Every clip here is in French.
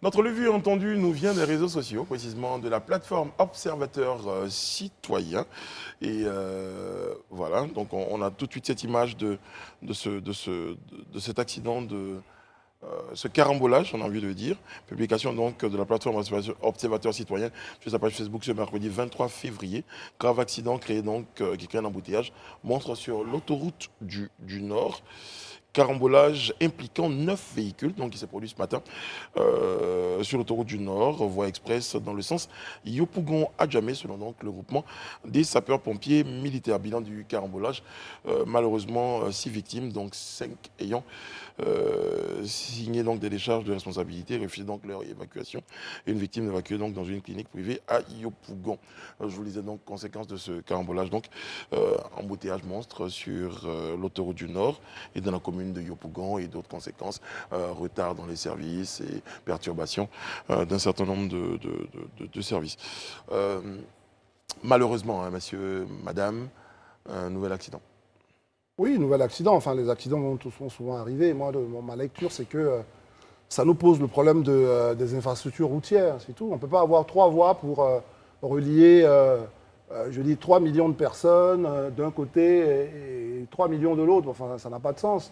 Notre revue entendue nous vient des réseaux sociaux, précisément de la plateforme Observateur Citoyen. Et voilà, donc on a tout de suite cette image de cet accident, de ce carambolage, on a envie de dire. Publication donc de la plateforme Observateur Citoyen sur sa page Facebook ce mercredi 23 février. Grave accident créé donc, qui crée un embouteillage, montre sur l'autoroute du Nord. Carambolage impliquant 9 véhicules, donc qui s'est produit ce matin sur l'autoroute du Nord, voie express dans le sens Yopougon-Adjamé, selon donc le groupement des sapeurs-pompiers militaires. Bilan du carambolage, malheureusement 6 victimes, donc 5 ayant signé donc des décharges de responsabilité, refusé donc leur évacuation. Et une victime évacuée donc dans une clinique privée à Yopougon. Je vous disais donc conséquence de ce carambolage, donc embouteillage monstre sur l'autoroute du Nord et dans la commune de Yopougon et d'autres conséquences, retard dans les services et perturbation d'un certain nombre de services. Malheureusement, hein, monsieur, madame, un nouvel accident. Oui, nouvel accident. Enfin, les accidents vont souvent arriver. Moi, ma lecture, c'est que ça nous pose le problème des infrastructures routières, c'est tout. On ne peut pas avoir 3 voies pour relier, 3 millions de personnes d'un côté et 3 millions de l'autre. Enfin, ça n'a pas de sens.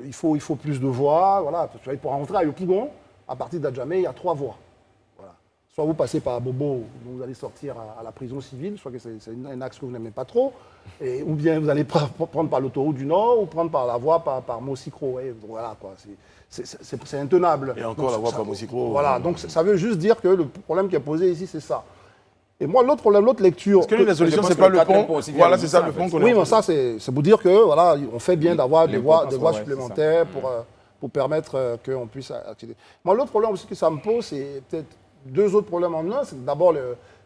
Il faut plus de voies. Voilà. Pour rentrer à Yopougon, à partir d'Adjamé, il y a 3 voies. Voilà. Soit vous passez par Bobo, vous allez sortir à la prison civile, soit que c'est un axe que vous n'aimez pas trop, ou bien vous allez prendre par l'autoroute du Nord ou prendre par la voie par Mosicro. Voilà, quoi. C'est intenable. Et encore donc, la voie par Mosicro. Voilà, donc ça veut juste dire que le problème qui est posé ici, c'est ça. Et moi, l'autre lecture... Est-ce que la solution, c'est pas le pont? Voilà, c'est ça le pont qu'on a. Oui, mais ça, c'est pour dire que voilà, on fait bien d'avoir des voies supplémentaires pour permettre qu'on puisse accéder. Moi, l'autre problème aussi que ça me pose, c'est peut-être 2 autres problèmes en un. C'est d'abord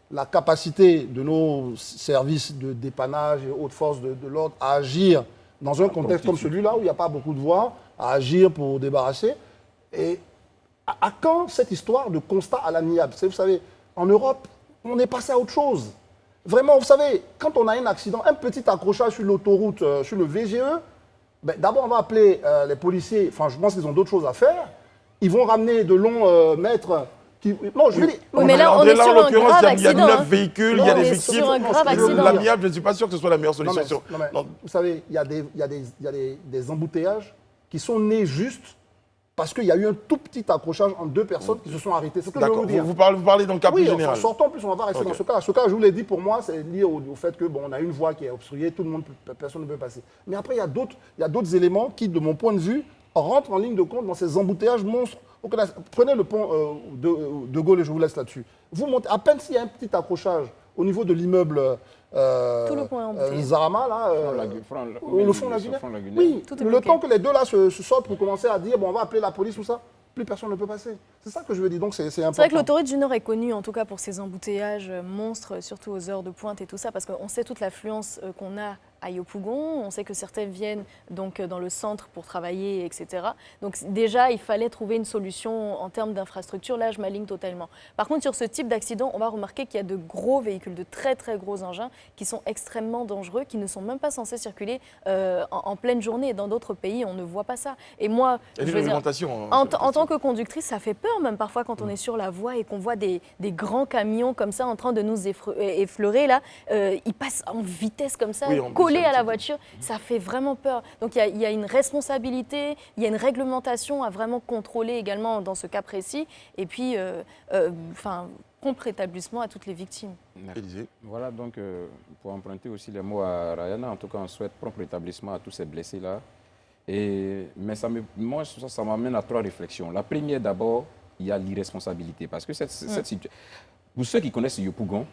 la capacité de nos services de dépannage et autres forces de l'ordre à agir dans un contexte comme celui-là, où il n'y a pas beaucoup de voies, à agir pour débarrasser. Et à quand cette histoire de constat à l'amiable? Vous savez, en Europe, on est passé à autre chose. Vraiment, vous savez, quand on a un accident, un petit accrochage sur l'autoroute, sur le VGE, ben, d'abord on va appeler les policiers, enfin je pense qu'ils ont d'autres choses à faire. Ils vont ramener de longs mètres. Non, je veux dire... Oui, mais là, on est sur un grave accident. Il y a 9 véhicules, il y a des victimes. Sur un grave accident. L'amiable, je ne suis pas sûr que ce soit la meilleure solution. Non. Vous savez, il y a des embouteillages qui sont nés juste parce qu'il y a eu un tout petit accrochage entre 2 personnes qui se sont arrêtées. C'est ce que je veux vous dire. Vous parlez dans le cas plus général. Oui, sortons plus, on va pas rester dans ce cas. Ce cas, je vous l'ai dit, pour moi, c'est lié au fait que on a une voie qui est obstruée, personne ne peut passer. Mais après, il y a d'autres éléments qui, de mon point de vue, rentrent en ligne de compte dans ces embouteillages monstres. Prenez le pont de Gaulle et je vous laisse là-dessus. Vous montez, à peine s'il y a un petit accrochage au niveau de l'immeuble Zarama, là, le fond lagunaire. Oui, le temps que les deux là se sortent pour commencer à dire, bon, on va appeler la police, tout ça, plus personne ne peut passer. C'est ça que je veux dire, donc c'est important. C'est vrai que l'autoroute du Nord est connue, en tout cas pour ses embouteillages monstres, surtout aux heures de pointe et tout ça, parce qu'on sait toute l'affluence qu'on a à Yopougon. On sait que certains viennent donc dans le centre pour travailler, etc. Donc déjà, il fallait trouver une solution en termes d'infrastructure. Là, je m'aligne totalement. Par contre, sur ce type d'accident, on va remarquer qu'il y a de gros véhicules, de très très gros engins qui sont extrêmement dangereux, qui ne sont même pas censés circuler en pleine journée. Dans d'autres pays, on ne voit pas ça. Et moi, je veux dire, en tant que conductrice, ça fait peur même parfois quand on est sur la voie et qu'on voit des grands camions comme ça en train de nous effleurer. Là, ils passent en vitesse comme ça, collés à la voiture, ça fait vraiment peur. Donc il y a une responsabilité, il y a une réglementation à vraiment contrôler également dans ce cas précis. Et puis, prompt rétablissement à toutes les victimes. Voilà, donc pour emprunter aussi les mots à Rayana, en tout cas on souhaite prompt rétablissement à tous ces blessés-là. Mais ça m'amène à 3 réflexions. La première d'abord, il y a l'irresponsabilité. Parce que cette situation, pour ceux qui connaissent Yopougon,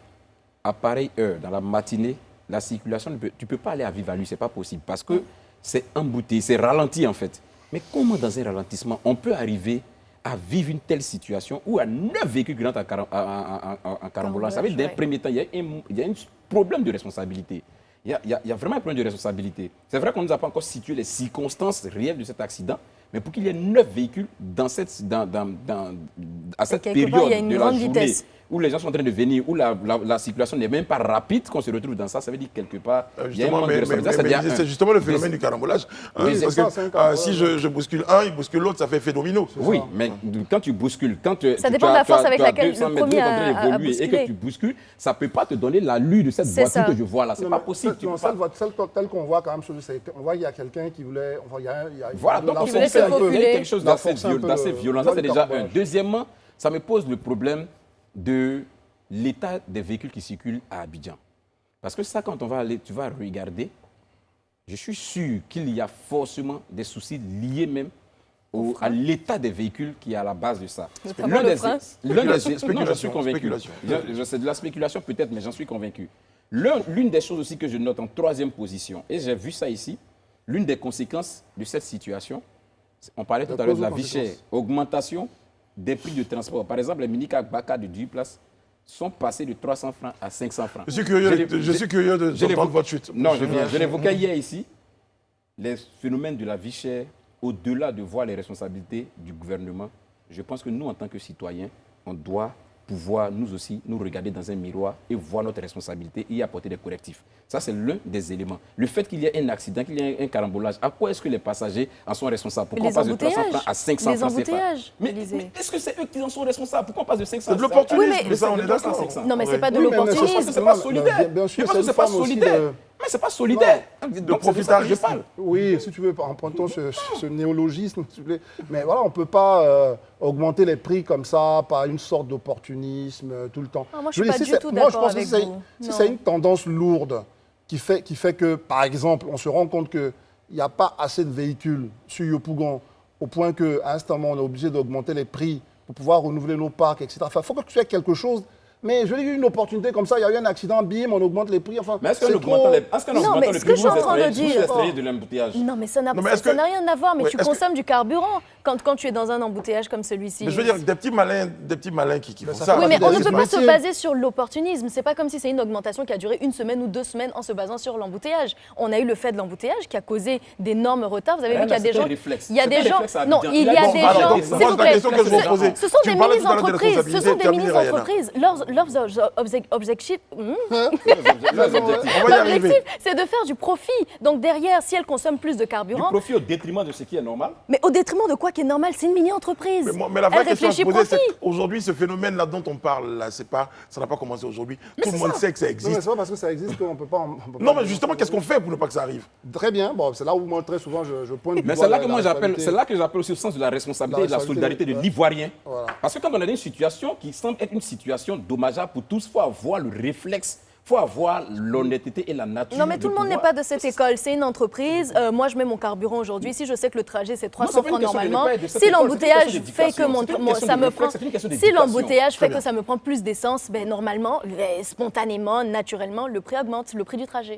à pareille heure, dans la matinée, la circulation, tu ne peux pas aller à vive allure, ce n'est pas possible. Parce que c'est embouteillé, c'est ralenti en fait. Mais comment dans un ralentissement, on peut arriver à vivre une telle situation où à 9 véhicules qui rentrent en carambolant? Vous savez, d'un premier temps, il y a un problème de responsabilité. Il y a vraiment un problème de responsabilité. C'est vrai qu'on ne nous a pas encore situé les circonstances réelles de cet accident, mais pour qu'il y ait 9 véhicules à cette période il y a une de la grande journée vitesse. où les gens sont en train de venir, où la circulation n'est même pas rapide, qu'on se retrouve dans ça, ça veut dire quelque part, il y a un manque de responsabilité. C'est justement le phénomène du carambolage. Oui, parce que si je bouscule un, il bouscule l'autre, ça fait effet domino. Oui, mais quand tu bouscules, ça dépend de la force avec laquelle le premier a bousculé. Et que tu bouscules, ça ne peut pas te donner l'allure de cette voiture que je vois là. C'est pas possible. Celle qu'on voit quand même sur le site, on voit qu'il y a quelqu'un qui voulait... Voilà, donc il y a quelque chose d'assez violent. Ça, c'est déjà un. Deuxièmement, ça me pose le problème de l'état des véhicules qui circulent à Abidjan. Parce que ça, quand on va aller, tu vas regarder, je suis sûr qu'il y a forcément des soucis liés même à l'état des véhicules qui est à la base de ça. Non, je suis convaincu. C'est de la spéculation peut-être, mais j'en suis convaincu. L'une des choses aussi que je note en troisième position, et j'ai vu ça ici, l'une des conséquences de cette situation, on parlait tout à l'heure de la vie chère, augmentation des prix de transport. Par exemple, les mini-cars Baka de 10 places sont passés de 300 francs à 500 francs. Je suis curieux d'entendre votre chute. Non, je l'évoquais hier ici, les phénomènes de la vie chère, au-delà de voir les responsabilités du gouvernement, je pense que nous, en tant que citoyens, on doit pouvoir, nous aussi, nous regarder dans un miroir et voir notre responsabilité et y apporter des correctifs. Ça, c'est l'un des éléments. Le fait qu'il y ait un accident, qu'il y ait un carambolage, à quoi est-ce que les passagers en sont responsables? Pourquoi on passe de 300 francs à 500 francs? Les embouteillages. Mais est-ce que c'est eux qui en sont responsables? Pourquoi on passe de 500 C'est de l'opportunisme, mais ça, on est d'accord. Non, mais c'est pas de l'opportunisme. C'est pas solidaire. Bien sûr, c'est pas solidaire. Mais c'est pas solidaire. De profitarisme. Oui, si tu veux, empruntons ce néologisme, s'il te plaît. Mais voilà, on ne peut pas augmenter les prix comme ça par une sorte d'opportunisme tout le temps. Moi, je ne suis pas du tout d'accord avec vous. Si c'est une tendance lourde qui fait que, par exemple, on se rend compte qu'il n'y a pas assez de véhicules sur Yopougon au point qu'à un instant, on est obligé d'augmenter les prix pour pouvoir renouveler nos parcs, etc. Enfin, il faut que tu aies quelque chose. Mais je dis une opportunité comme ça, il y a eu un accident, bim, on augmente les prix. Enfin, mais est-ce qu'en augmentant les prix, vous extrayez de l'embouteillage? Non, mais ça n'a rien à voir. Mais tu consommes du carburant quand tu es dans un embouteillage comme celui-ci. Mais je veux dire, des petits malins qui font ça. Oui, mais on ne peut pas se baser sur l'opportunisme. C'est pas comme si c'est une augmentation qui a duré 1 semaine ou 2 semaines en se basant sur l'embouteillage. On a eu le fait de l'embouteillage qui a causé d'énormes retards. Vous avez vu qu'il y a des gens... Il y a des gens... Non, il y a des gens... S'il vous plaît, ce sont des mini-entreprises. Ce sont des mini-entreprises. Leurs objectifs, c'est de faire du profit. Donc derrière, si elles consomment plus de carburant... Du profit au détriment de ce qui est normal? Mais au détriment de quoi qui est normal? C'est une mini-entreprise. Mais la vraie question à se poser, c'est qu'aujourd'hui, ce phénomène-là dont on parle, là, ça n'a pas commencé aujourd'hui. Tout le monde sait que ça existe. Non, mais c'est pas parce que ça existe qu'on ne peut pas... Non, mais justement, qu'est-ce qu'on fait pour ne pas que ça arrive? Très bien. Bon, c'est là où moi, très souvent, je pointe du doigt. Mais c'est là que moi, j'appelle aussi au sens de la responsabilité et de la solidarité de l'Ivoirien. Parce que quand on a une situation qui semble être une situation dommageable pour tous, il faut avoir le réflexe, il faut avoir l'honnêteté et la nature. Non, mais tout le monde n'est pas de cette école. C'est une entreprise. Moi, je mets mon carburant aujourd'hui. Si je sais que le trajet, c'est 300 francs normalement, si l'embouteillage fait que ça me prend... Si l'embouteillage fait que ça me prend plus d'essence, ben, normalement, spontanément, naturellement, le prix augmente, le prix du trajet.